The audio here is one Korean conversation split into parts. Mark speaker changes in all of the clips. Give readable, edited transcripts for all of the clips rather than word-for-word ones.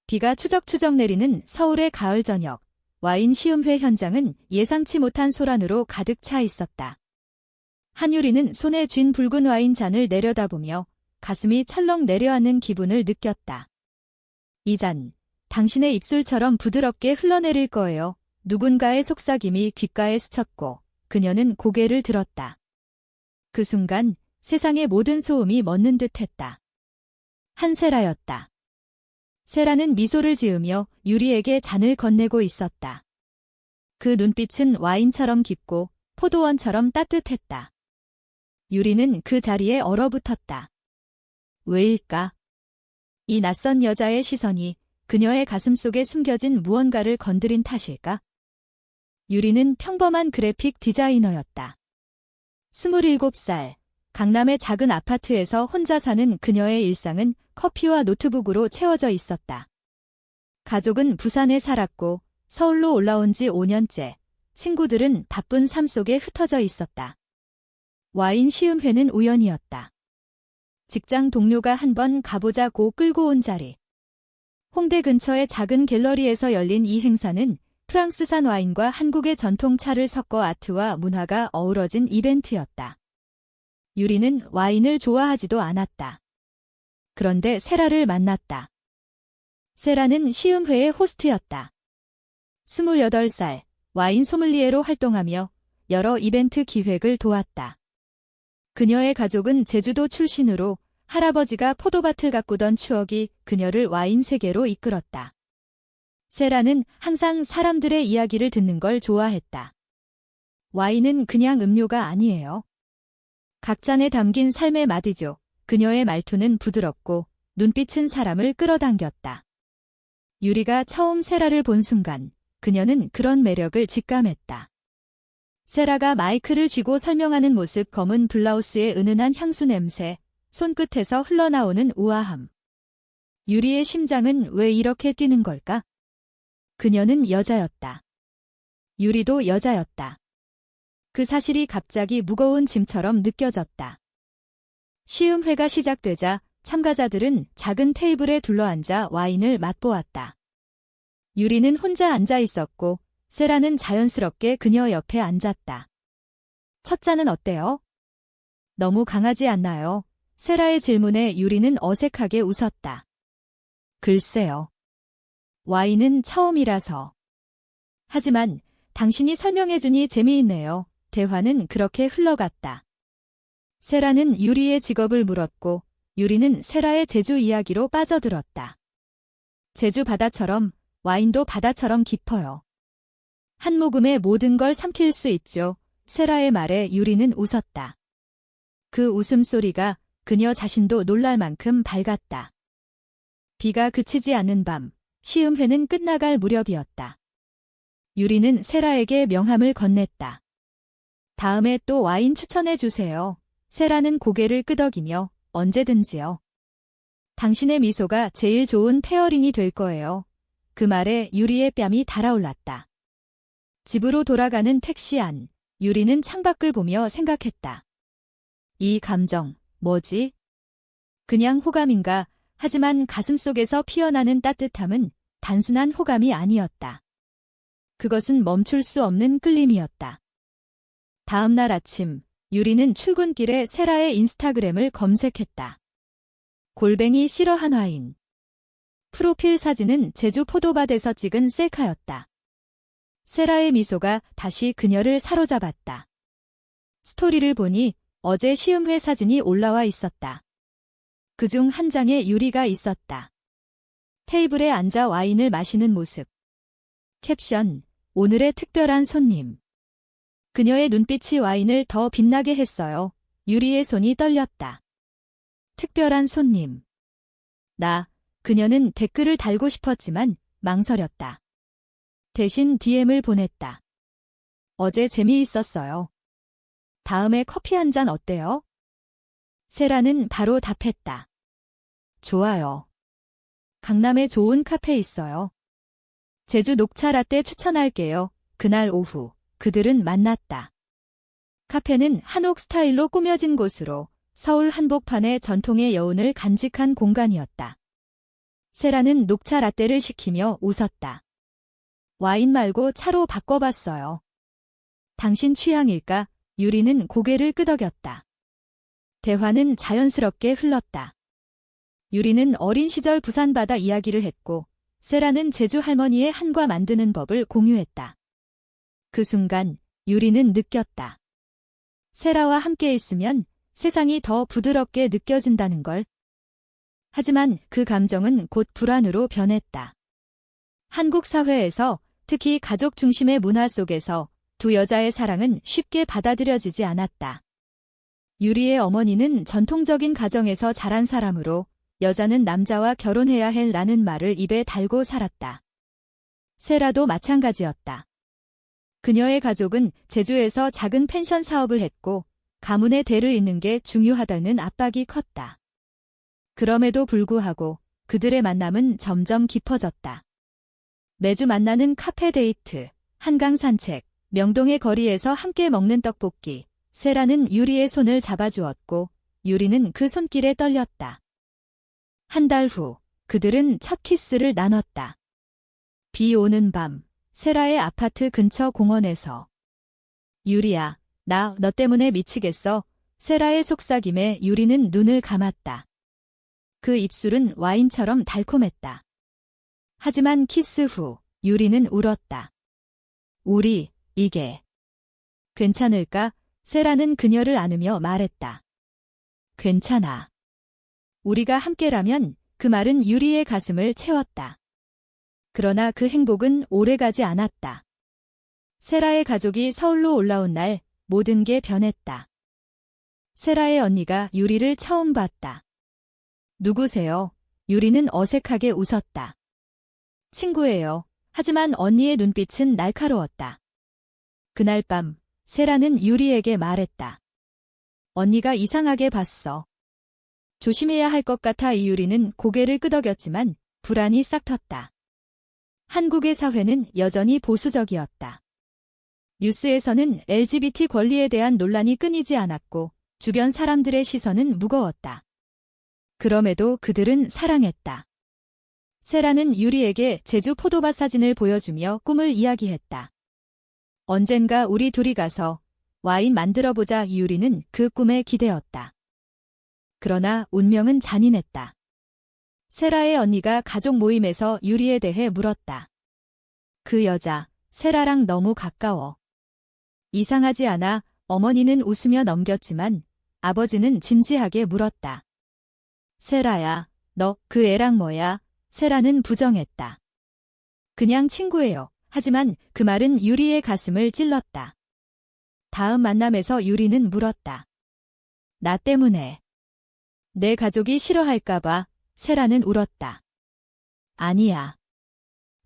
Speaker 1: 비가 추적추적 내리는 서울의 가을 저녁, 와인 시음회 현장은 예상치 못한 소란으로 가득 차 있었다. 한유리는 손에 쥔 붉은 와인 잔을 내려다보며 가슴이 철렁 내려앉는 기분을 느꼈다. 이 잔, 당신의 입술처럼 부드럽게 흘러내릴 거예요. 누군가의 속삭임이 귓가에 스쳤고 그녀는 고개를 들었다. 그 순간 세상의 모든 소음이 멎는 듯했다. 한세라였다. 세라는 미소를 지으며 유리에게 잔을 건네고 있었다. 그 눈빛은 와인처럼 깊고 포도원처럼 따뜻했다. 유리는 그 자리에 얼어붙었다. 왜일까? 이 낯선 여자의 시선이 그녀의 가슴속에 숨겨진 무언가를 건드린 탓일까? 유리는 평범한 그래픽 디자이너였다. 27살, 강남의 작은 아파트에서 혼자 사는 그녀의 일상은 커피와 노트북으로 채워져 있었다. 가족은 부산에 살았고 서울로 올라온 지 5년째, 친구들은 바쁜 삶 속에 흩어져 있었다. 와인 시음회는 우연이었다. 직장 동료가 한번 가보자고 끌고 온 자리. 홍대 근처의 작은 갤러리에서 열린 이 행사는 프랑스산 와인과 한국의 전통차를 섞어 아트와 문화가 어우러진 이벤트였다. 유리는 와인을 좋아하지도 않았다. 그런데 세라를 만났다. 세라는 시음회의 호스트였다. 28살, 와인 소믈리에로 활동하며 여러 이벤트 기획을 도왔다. 그녀의 가족은 제주도 출신으로 할아버지가 포도밭을 가꾸던 추억이 그녀를 와인 세계로 이끌었다. 세라는 항상 사람들의 이야기를 듣는 걸 좋아했다. 와인은 그냥 음료가 아니에요. 각 잔에 담긴 삶의 마디죠. 그녀의 말투는 부드럽고 눈빛은 사람을 끌어당겼다. 유리가 처음 세라를 본 순간 그녀는 그런 매력을 직감했다. 세라가 마이크를 쥐고 설명하는 모습, 검은 블라우스의 은은한 향수 냄새, 손끝에서 흘러나오는 우아함. 유리의 심장은 왜 이렇게 뛰는 걸까? 그녀는 여자였다. 유리도 여자였다. 그 사실이 갑자기 무거운 짐처럼 느껴졌다. 시음회가 시작되자 참가자들은 작은 테이블에 둘러앉아 와인을 맛보았다. 유리는 혼자 앉아 있었고 세라는 자연스럽게 그녀 옆에 앉았다. 첫 잔은 어때요? 너무 강하지 않나요? 세라의 질문에 유리는 어색하게 웃었다. 글쎄요. 와인은 처음이라서. 하지만 당신이 설명해주니 재미있네요. 대화는 그렇게 흘러갔다. 세라는 유리의 직업을 물었고 유리는 세라의 제주 이야기로 빠져들었다. 제주 바다처럼 와인도 바다처럼 깊어요. 한 모금에 모든 걸 삼킬 수 있죠. 세라의 말에 유리는 웃었다. 그 웃음소리가 그녀 자신도 놀랄 만큼 밝았다. 비가 그치지 않는 밤, 시음회는 끝나갈 무렵이었다. 유리는 세라에게 명함을 건넸다. 다음에 또 와인 추천해 주세요. 세라는 고개를 끄덕이며 언제든지요. 당신의 미소가 제일 좋은 페어링이 될 거예요. 그 말에 유리의 뺨이 달아올랐다. 집으로 돌아가는 택시 안, 유리는 창밖을 보며 생각했다. 이 감정, 뭐지? 그냥 호감인가? 하지만 가슴속에서 피어나는 따뜻함은 단순한 호감이 아니었다. 그것은 멈출 수 없는 끌림이었다. 다음 날 아침, 유리는 출근길에 세라의 인스타그램을 검색했다. 골뱅이 싫어한 와인. 프로필 사진은 제주 포도밭에서 찍은 셀카였다. 세라의 미소가 다시 그녀를 사로잡았다. 스토리를 보니 어제 시음회 사진이 올라와 있었다. 그중 한 장에 유리가 있었다. 테이블에 앉아 와인을 마시는 모습. 캡션, 오늘의 특별한 손님. 그녀의 눈빛이 와인을 더 빛나게 했어요. 유리의 손이 떨렸다. 특별한 손님. 그녀는 댓글을 달고 싶었지만 망설였다. 대신 DM을 보냈다. 어제 재미있었어요. 다음에 커피 한 잔 어때요? 세라는 바로 답했다. 좋아요. 강남에 좋은 카페 있어요. 제주 녹차 라떼 추천할게요. 그날 오후 그들은 만났다. 카페는 한옥 스타일로 꾸며진 곳으로 서울 한복판의 전통의 여운을 간직한 공간이었다. 세라는 녹차 라떼를 시키며 웃었다. 와인 말고 차로 바꿔봤어요. 당신 취향일까? 유리는 고개를 끄덕였다. 대화는 자연스럽게 흘렀다. 유리는 어린 시절 부산 바다 이야기를 했고, 세라는 제주 할머니의 한과 만드는 법을 공유했다. 그 순간 유리는 느꼈다. 세라와 함께 있으면 세상이 더 부드럽게 느껴진다는 걸. 하지만 그 감정은 곧 불안으로 변했다. 한국 사회에서, 특히 가족 중심의 문화 속에서 두 여자의 사랑은 쉽게 받아들여지지 않았다. 유리의 어머니는 전통적인 가정에서 자란 사람으로 여자는 남자와 결혼해야 해라는 말을 입에 달고 살았다. 세라도 마찬가지였다. 그녀의 가족은 제주에서 작은 펜션 사업을 했고 가문의 대를 잇는 게 중요하다는 압박이 컸다. 그럼에도 불구하고 그들의 만남은 점점 깊어졌다. 매주 만나는 카페 데이트, 한강 산책, 명동의 거리에서 함께 먹는 떡볶이, 세라는 유리의 손을 잡아주었고 유리는 그 손길에 떨렸다. 한 달 후, 그들은 첫 키스를 나눴다. 비 오는 밤, 세라의 아파트 근처 공원에서. 유리야, 나 너 때문에 미치겠어. 세라의 속삭임에 유리는 눈을 감았다. 그 입술은 와인처럼 달콤했다. 하지만 키스 후, 유리는 울었다. 우리, 이게 괜찮을까? 세라는 그녀를 안으며 말했다. 괜찮아. 우리가 함께라면. 그 말은 유리의 가슴을 채웠다. 그러나 그 행복은 오래가지 않았다. 세라의 가족이 서울로 올라온 날 모든 게 변했다. 세라의 언니가 유리를 처음 봤다. 누구세요? 유리는 어색하게 웃었다. 친구예요. 하지만 언니의 눈빛은 날카로웠다. 그날 밤 세라는 유리에게 말했다. 언니가 이상하게 봤어. 조심해야 할 것 같아. 유리는 고개를 끄덕였지만 불안이 싹 텄다. 한국의 사회는 여전히 보수적이었다. 뉴스에서는 LGBT 권리에 대한 논란이 끊이지 않았고 주변 사람들의 시선은 무거웠다. 그럼에도 그들은 사랑했다. 세라는 유리에게 제주 포도밭 사진을 보여주며 꿈을 이야기했다. 언젠가 우리 둘이 가서 와인 만들어보자. 유리는 그 꿈에 기대었다. 그러나 운명은 잔인했다. 세라의 언니가 가족 모임에서 유리에 대해 물었다. 그 여자, 세라랑 너무 가까워. 이상하지 않아? 어머니는 웃으며 넘겼지만 아버지는 진지하게 물었다. 세라야, 너 그 애랑 뭐야? 세라는 부정했다. 그냥 친구예요. 하지만 그 말은 유리의 가슴을 찔렀다. 다음 만남에서 유리는 물었다. 나 때문에. 내 가족이 싫어할까봐. 세라는 울었다. 아니야.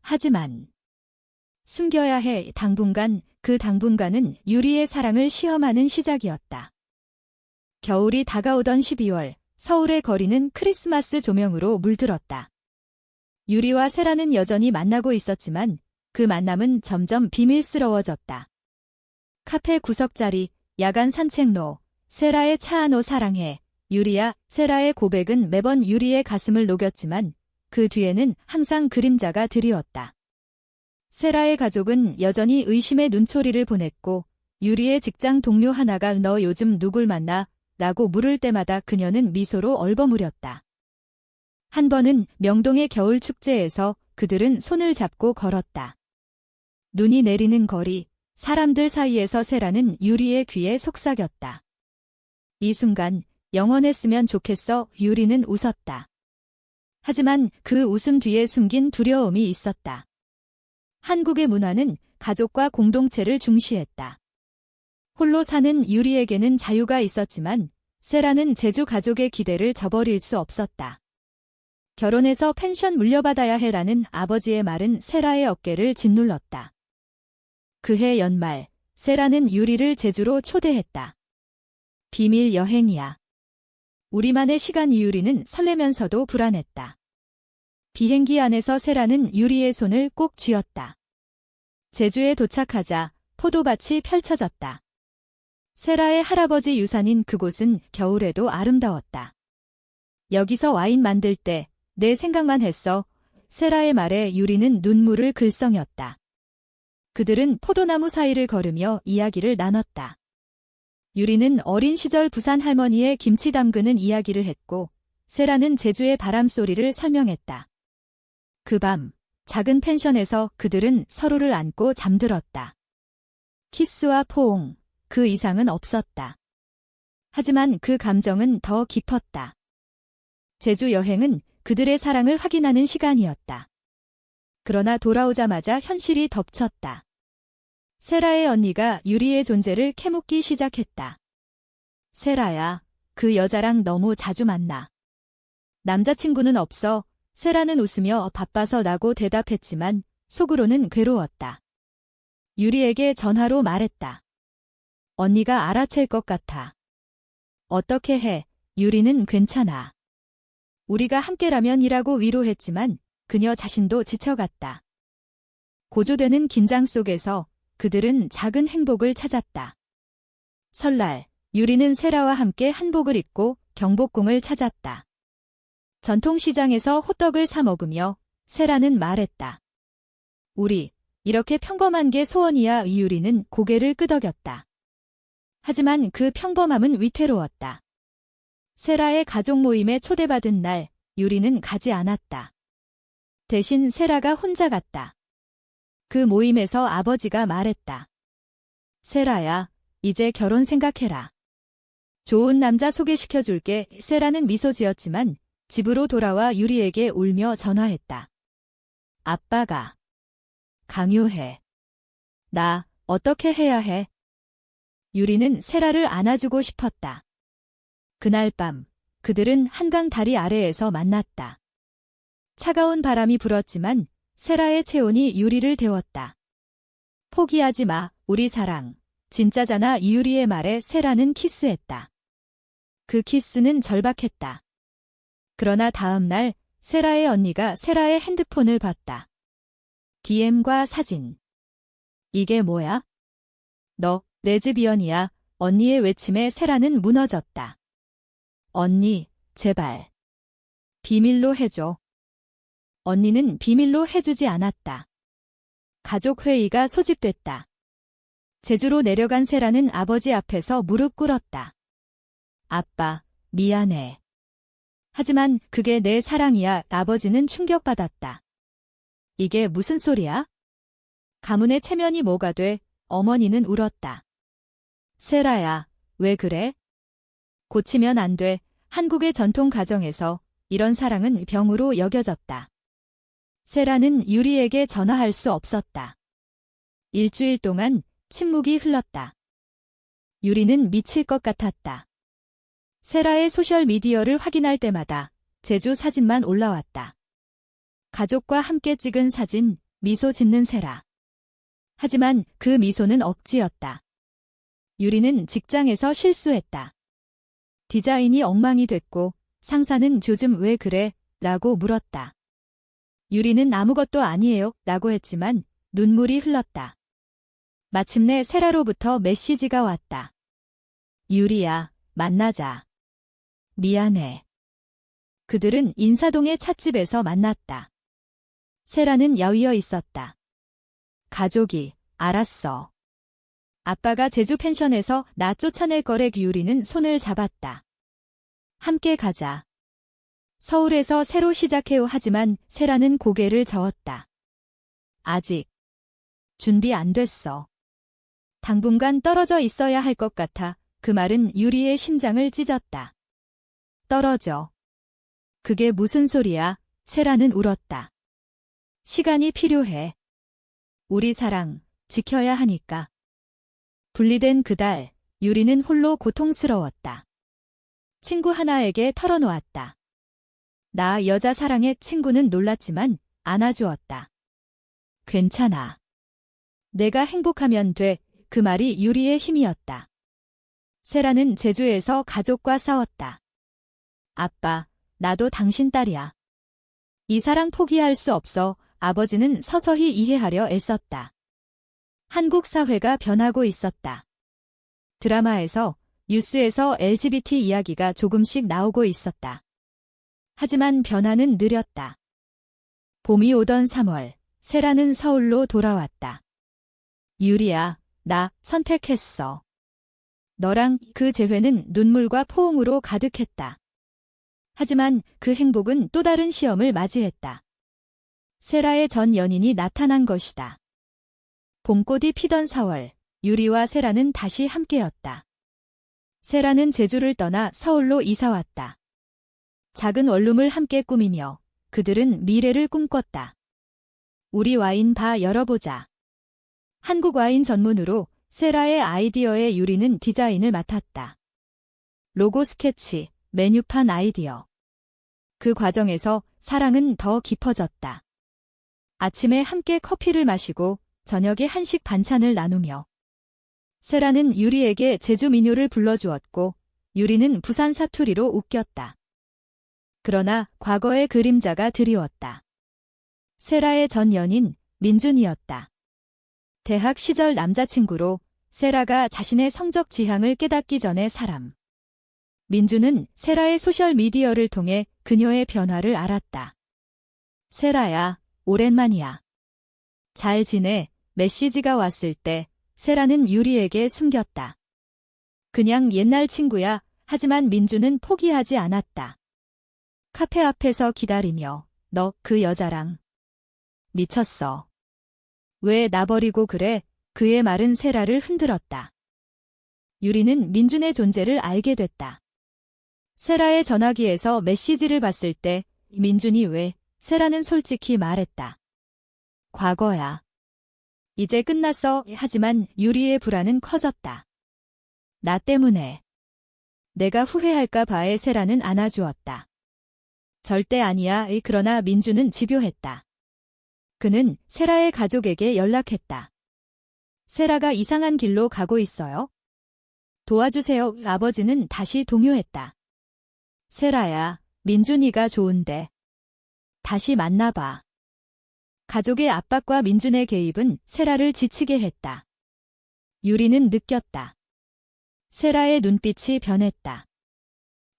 Speaker 1: 하지만 숨겨야 해. 당분간. 그 당분간은 유리의 사랑을 시험하는 시작이었다. 겨울이 다가오던 12월, 서울의 거리는 크리스마스 조명으로 물들었다. 유리와 세라는 여전히 만나고 있었지만 그 만남은 점점 비밀스러워졌다. 카페 구석자리, 야간 산책로, 세라의 차 안오 사랑해. 유리야, 세라의 고백은 매번 유리의 가슴을 녹였지만 그 뒤에는 항상 그림자가 드리웠다. 세라의 가족은 여전히 의심의 눈초리를 보냈고 유리의 직장 동료 하나가 너 요즘 누굴 만나? 라고 물을 때마다 그녀는 미소로 얼버무렸다. 한 번은 명동의 겨울 축제에서 그들은 손을 잡고 걸었다. 눈이 내리는 거리, 사람들 사이에서 세라는 유리의 귀에 속삭였다. 이 순간 영원했으면 좋겠어. 유리는 웃었다. 하지만 그 웃음 뒤에 숨긴 두려움이 있었다. 한국의 문화는 가족과 공동체를 중시했다. 홀로 사는 유리에게는 자유가 있었지만 세라는 제주 가족의 기대를 저버릴 수 없었다. 결혼해서 펜션 물려받아야 해라는 아버지의 말은 세라의 어깨를 짓눌렀다. 그해 연말, 세라는 유리를 제주로 초대했다. 비밀 여행이야. 우리만의 시간. 유리는 설레면서도 불안했다. 비행기 안에서 세라는 유리의 손을 꼭 쥐었다. 제주에 도착하자 포도밭이 펼쳐졌다. 세라의 할아버지 유산인 그곳은 겨울에도 아름다웠다. 여기서 와인 만들 때 내 생각만 했어. 세라의 말에 유리는 눈물을 글썽였다. 그들은 포도나무 사이를 걸으며 이야기를 나눴다. 유리는 어린 시절 부산 할머니의 김치 담그는 이야기를 했고, 세라는 제주의 바람소리를 설명했다. 그 밤, 작은 펜션에서 그들은 서로를 안고 잠들었다. 키스와 포옹, 그 이상은 없었다. 하지만 그 감정은 더 깊었다. 제주 여행은 그들의 사랑을 확인하는 시간이었다. 그러나 돌아오자마자 현실이 덮쳤다. 세라의 언니가 유리의 존재를 캐묻기 시작했다. 세라야, 그 여자랑 너무 자주 만나. 남자친구는 없어. 세라는 웃으며 바빠서 라고 대답했지만 속으로는 괴로웠다. 유리에게 전화로 말했다. 언니가 알아챌 것 같아. 어떻게 해? 유리는 괜찮아. 우리가 함께라면 이라고 위로했지만 그녀 자신도 지쳐갔다. 고조되는 긴장 속에서 그들은 작은 행복을 찾았다. 설날, 유리는 세라와 함께 한복을 입고 경복궁을 찾았다. 전통시장에서 호떡을 사 먹으며 세라는 말했다. 우리, 이렇게 평범한 게 소원이야. 유리는 고개를 끄덕였다. 하지만 그 평범함은 위태로웠다. 세라의 가족 모임에 초대받은 날, 유리는 가지 않았다. 대신 세라가 혼자 갔다. 그 모임에서 아버지가 말했다. 세라야, 이제 결혼 생각해라. 좋은 남자 소개시켜줄게. 세라는 미소 지었지만 집으로 돌아와 유리에게 울며 전화했다. 아빠가 강요해. 나 어떻게 해야 해? 유리는 세라를 안아주고 싶었다. 그날 밤, 그들은 한강 다리 아래에서 만났다. 차가운 바람이 불었지만 세라의 체온이 유리를 데웠다. 포기하지 마, 우리 사랑. 진짜잖아. 이유리의 말에 세라는 키스했다. 그 키스는 절박했다. 그러나 다음 날 세라의 언니가 세라의 핸드폰을 봤다. DM과 사진. 이게 뭐야? 너 레즈비언이야. 언니의 외침에 세라는 무너졌다. 언니, 제발. 비밀로 해줘. 언니는 비밀로 해주지 않았다. 가족회의가 소집됐다. 제주로 내려간 세라는 아버지 앞에서 무릎 꿇었다. 아빠, 미안해. 하지만 그게 내 사랑이야. 아버지는 충격받았다. 이게 무슨 소리야? 가문의 체면이 뭐가 돼? 어머니는 울었다. 세라야, 왜 그래? 고치면 안 돼. 한국의 전통 가정에서 이런 사랑은 병으로 여겨졌다. 세라는 유리에게 전화할 수 없었다. 일주일 동안 침묵이 흘렀다. 유리는 미칠 것 같았다. 세라의 소셜미디어를 확인할 때마다 제주 사진만 올라왔다. 가족과 함께 찍은 사진, 미소 짓는 세라. 하지만 그 미소는 억지였다. 유리는 직장에서 실수했다. 디자인이 엉망이 됐고 상사는 요즘 왜 그래? 라고 물었다. 유리는 아무것도 아니에요. 라고 했지만 눈물이 흘렀다. 마침내 세라로부터 메시지가 왔다. 유리야, 만나자. 미안해. 그들은 인사동의 찻집에서 만났다. 세라는 야위어 있었다. 가족이, 알았어. 아빠가 제주 펜션에서 나 쫓아낼 거래. 유리는 손을 잡았다. 함께 가자. 서울에서 새로 시작해요. 하지만 세라는 고개를 저었다. 아직 준비 안 됐어. 당분간 떨어져 있어야 할 것 같아. 그 말은 유리의 심장을 찢었다. 떨어져. 그게 무슨 소리야? 세라는 울었다. 시간이 필요해. 우리 사랑, 지켜야 하니까. 분리된 그달, 유리는 홀로 고통스러웠다. 친구 하나에게 털어놓았다. 나 여자 사랑해. 친구는 놀랐지만 안아주었다. 괜찮아. 내가 행복하면 돼. 그 말이 유리의 힘이었다. 세라는 제주에서 가족과 싸웠다. 아빠, 나도 당신 딸이야. 이 사랑 포기할 수 없어. 아버지는 서서히 이해하려 애썼다. 한국 사회가 변하고 있었다. 드라마에서, 뉴스에서 LGBT 이야기가 조금씩 나오고 있었다. 하지만 변화는 느렸다. 봄이 오던 3월, 세라는 서울로 돌아왔다. 유리야, 나 선택했어. 너랑 그 재회는 눈물과 포옹으로 가득했다. 하지만 그 행복은 또 다른 시험을 맞이했다. 세라의 전 연인이 나타난 것이다. 봄꽃이 피던 4월, 유리와 세라는 다시 함께였다. 세라는 제주를 떠나 서울로 이사왔다. 작은 원룸을 함께 꾸미며 그들은 미래를 꿈꿨다. 우리 와인 바 열어보자. 한국 와인 전문으로 세라의 아이디어에 유리는 디자인을 맡았다. 로고 스케치, 메뉴판 아이디어. 그 과정에서 사랑은 더 깊어졌다. 아침에 함께 커피를 마시고 저녁에 한식 반찬을 나누며 세라는 유리에게 제주 민요를 불러주었고 유리는 부산 사투리로 웃겼다. 그러나 과거의 그림자가 드리웠다. 세라의 전 연인 민준이었다. 대학 시절 남자친구로 세라가 자신의 성적 지향을 깨닫기 전의 사람. 민준은 세라의 소셜미디어를 통해 그녀의 변화를 알았다. 세라야, 오랜만이야. 잘 지내? 메시지가 왔을 때 세라는 유리에게 숨겼다. 그냥 옛날 친구야. 하지만 민준은 포기하지 않았다. 카페 앞에서 기다리며 너 그 여자랑 미쳤어. 왜 나 버리고 그래? 그의 말은 세라를 흔들었다. 유리는 민준의 존재를 알게 됐다. 세라의 전화기에서 메시지를 봤을 때 민준이 왜? 세라는 솔직히 말했다. 과거야. 이제 끝났어. 하지만 유리의 불안은 커졌다. 나 때문에. 내가 후회할까 봐에 세라는 안아주었다. 절대 아니야. 그러나 민준은 집요했다. 그는 세라의 가족에게 연락했다. 세라가 이상한 길로 가고 있어요. 도와주세요. 아버지는 다시 동요했다. 세라야, 민준이가 좋은데. 다시 만나봐. 가족의 압박과 민준의 개입은 세라를 지치게 했다. 유리는 느꼈다. 세라의 눈빛이 변했다.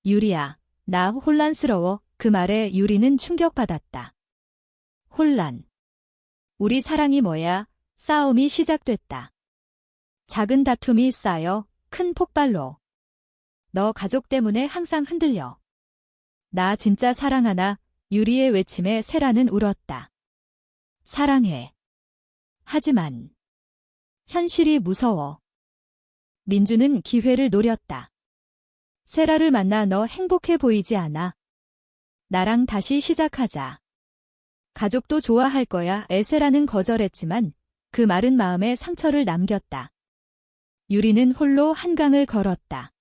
Speaker 1: 유리야, 나 혼란스러워. 그 말에 유리는 충격받았다. 혼란. 우리 사랑이 뭐야? 싸움이 시작됐다. 작은 다툼이 쌓여 큰 폭발로. 너 가족 때문에 항상 흔들려. 나 진짜 사랑하나? 유리의 외침에 세라는 울었다. 사랑해. 하지만 현실이 무서워. 민준은 기회를 노렸다. 세라를 만나 너 행복해 보이지 않아? 나랑 다시 시작하자. 가족도 좋아할 거야. 세라는 거절했지만 그 말은 마음에 상처를 남겼다. 유리는 홀로 한강을 걸었다.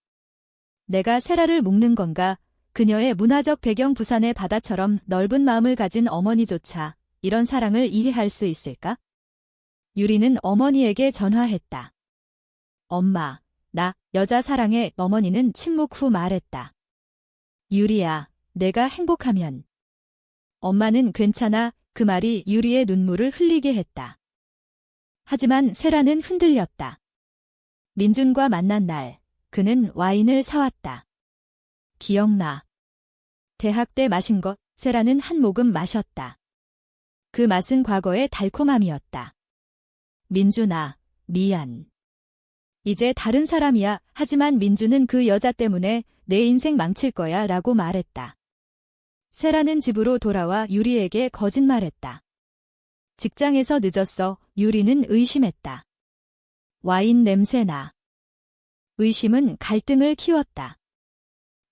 Speaker 1: 내가 세라를 묶는 건가? 그녀의 문화적 배경 부산의 바다처럼 넓은 마음을 가진 어머니조차 이런 사랑을 이해할 수 있을까? 유리는 어머니에게 전화했다. 엄마, 나 여자 사랑해. 어머니는 침묵 후 말했다. 유리야, 내가 행복하면. 엄마는 괜찮아. 그 말이 유리의 눈물을 흘리게 했다. 하지만 세라는 흔들렸다. 민준과 만난 날, 그는 와인을 사왔다. 기억나. 대학 때 마신 것. 세라는 한 모금 마셨다. 그 맛은 과거의 달콤함이었다. 민준아, 미안. 이제 다른 사람이야. 하지만 민준은 그 여자 때문에 내 인생 망칠 거야 라고 말했다. 세라는 집으로 돌아와 유리에게 거짓말했다. 직장에서 늦었어. 유리는 의심했다. 와인 냄새나. 의심은 갈등을 키웠다.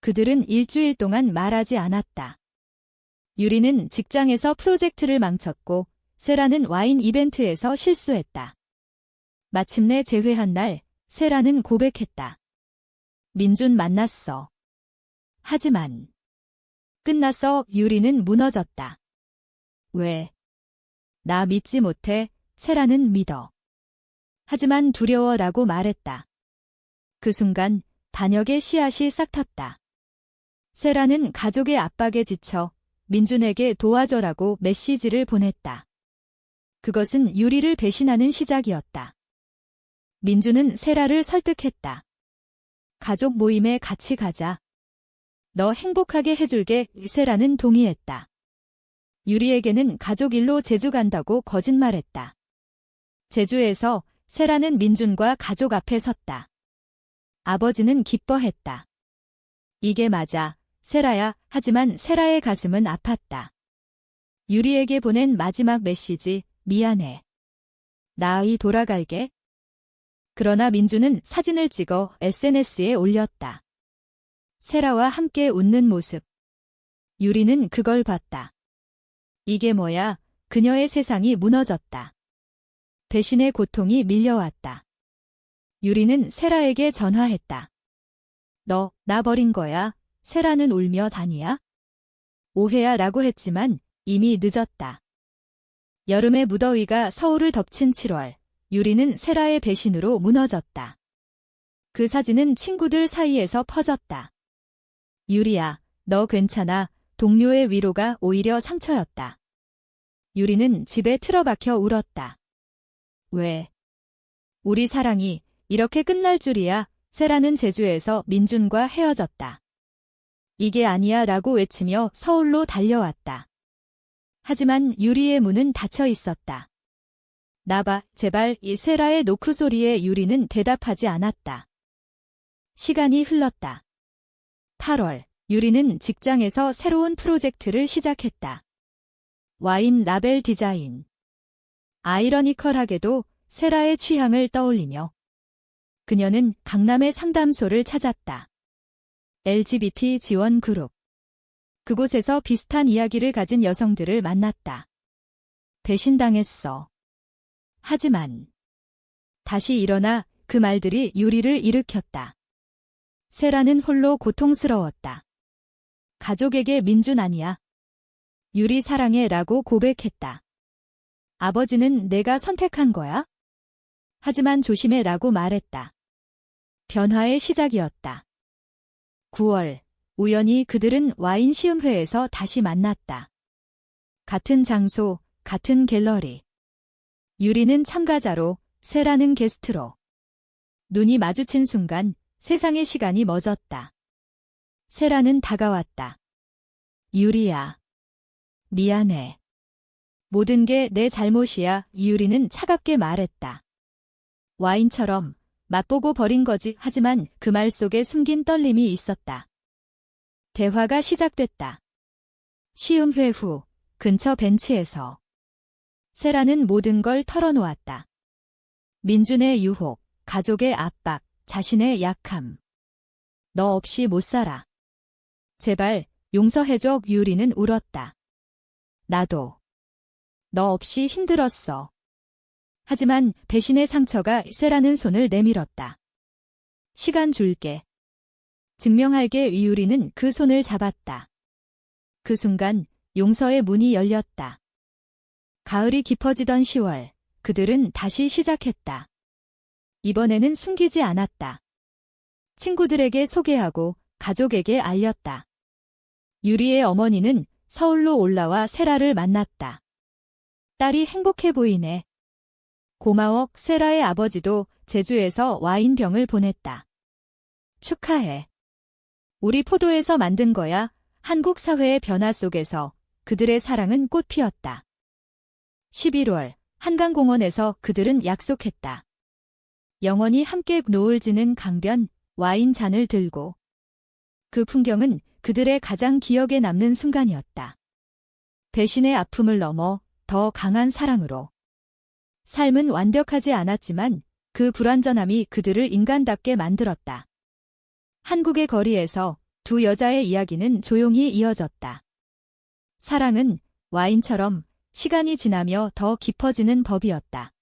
Speaker 1: 그들은 일주일 동안 말하지 않았다. 유리는 직장에서 프로젝트를 망쳤고 세라는 와인 이벤트에서 실수했다. 마침내 재회한 날 세라는 고백했다. 민준 만났어. 하지만 끝났어. 유리는 무너졌다. 왜? 나 믿지 못해. 세라는 믿어. 하지만 두려워라고 말했다. 그 순간 반역의 씨앗이 싹 텄다. 세라는 가족의 압박에 지쳐 민준에게 도와줘라고 메시지를 보냈다. 그것은 유리를 배신하는 시작이었다. 민준은 세라를 설득했다. 가족 모임에 같이 가자. 너 행복하게 해줄게. 세라는 동의했다. 유리에게는 가족 일로 제주 간다고 거짓말했다. 제주에서 세라는 민준과 가족 앞에 섰다. 아버지는 기뻐했다. 이게 맞아, 세라야. 하지만 세라의 가슴은 아팠다. 유리에게 보낸 마지막 메시지, 미안해. 나의 돌아갈게. 그러나 민준은 사진을 찍어 SNS에 올렸다. 세라와 함께 웃는 모습. 유리는 그걸 봤다. 이게 뭐야? 그녀의 세상이 무너졌다. 배신의 고통이 밀려왔다. 유리는 세라에게 전화했다. 너, 나 버린 거야? 세라는 울며 아니야? 오해야 라고 했지만 이미 늦었다. 여름의 무더위가 서울을 덮친 7월, 유리는 세라의 배신으로 무너졌다. 그 사진은 친구들 사이에서 퍼졌다. 유리야, 너 괜찮아? 동료의 위로가 오히려 상처였다. 유리는 집에 틀어박혀 울었다. 왜? 우리 사랑이 이렇게 끝날 줄이야. 세라는 제주에서 민준과 헤어졌다. 이게 아니야 라고 외치며 서울로 달려왔다. 하지만 유리의 문은 닫혀 있었다. 나봐, 제발. 이 세라의 노크 소리에 유리는 대답하지 않았다. 시간이 흘렀다. 8월, 유리는 직장에서 새로운 프로젝트를 시작했다. 와인 라벨 디자인. 아이러니컬하게도 세라의 취향을 떠올리며 그녀는 강남의 상담소를 찾았다. LGBT 지원 그룹. 그곳에서 비슷한 이야기를 가진 여성들을 만났다. 배신당했어. 하지만 다시 일어나. 그 말들이 유리를 일으켰다. 세라는 홀로 고통스러웠다. 가족에게 민준 아니야. 유리 사랑해 라고 고백했다. 아버지는 내가 선택한 거야? 하지만 조심해 라고 말했다. 변화의 시작이었다. 9월, 우연히 그들은 와인 시음회에서 다시 만났다. 같은 장소, 같은 갤러리. 유리는 참가자로, 세라는 게스트로. 눈이 마주친 순간 세상의 시간이 멎었다. 세라는 다가왔다. 유리야. 미안해. 모든 게 내 잘못이야. 유리는 차갑게 말했다. 와인처럼 맛보고 버린 거지. 하지만 그 말 속에 숨긴 떨림이 있었다. 대화가 시작됐다. 시음회 후 근처 벤치에서 세라는 모든 걸 털어놓았다. 민준의 유혹, 가족의 압박, 자신의 약함. 너 없이 못 살아. 제발 용서해줘. 유리는 울었다. 나도. 너 없이 힘들었어. 하지만 배신의 상처가 세라는 손을 내밀었다. 시간 줄게. 증명할게. 유리는 그 손을 잡았다. 그 순간 용서의 문이 열렸다. 가을이 깊어지던 10월, 그들은 다시 시작했다. 이번에는 숨기지 않았다. 친구들에게 소개하고 가족에게 알렸다. 유리의 어머니는 서울로 올라와 세라를 만났다. 딸이 행복해 보이네. 고마워. 세라의 아버지도 제주에서 와인병을 보냈다. 축하해. 우리 포도에서 만든 거야. 한국 사회의 변화 속에서 그들의 사랑은 꽃피었다. 11월, 한강공원에서 그들은 약속했다. 영원히 함께 노을 지는 강변, 와인 잔을 들고. 그 풍경은 그들의 가장 기억에 남는 순간이었다. 배신의 아픔을 넘어 더 강한 사랑으로. 삶은 완벽하지 않았지만 그 불완전함이 그들을 인간답게 만들었다. 한국의 거리에서 두 여자의 이야기는 조용히 이어졌다. 사랑은 와인처럼 시간이 지나며 더 깊어지는 법이었다.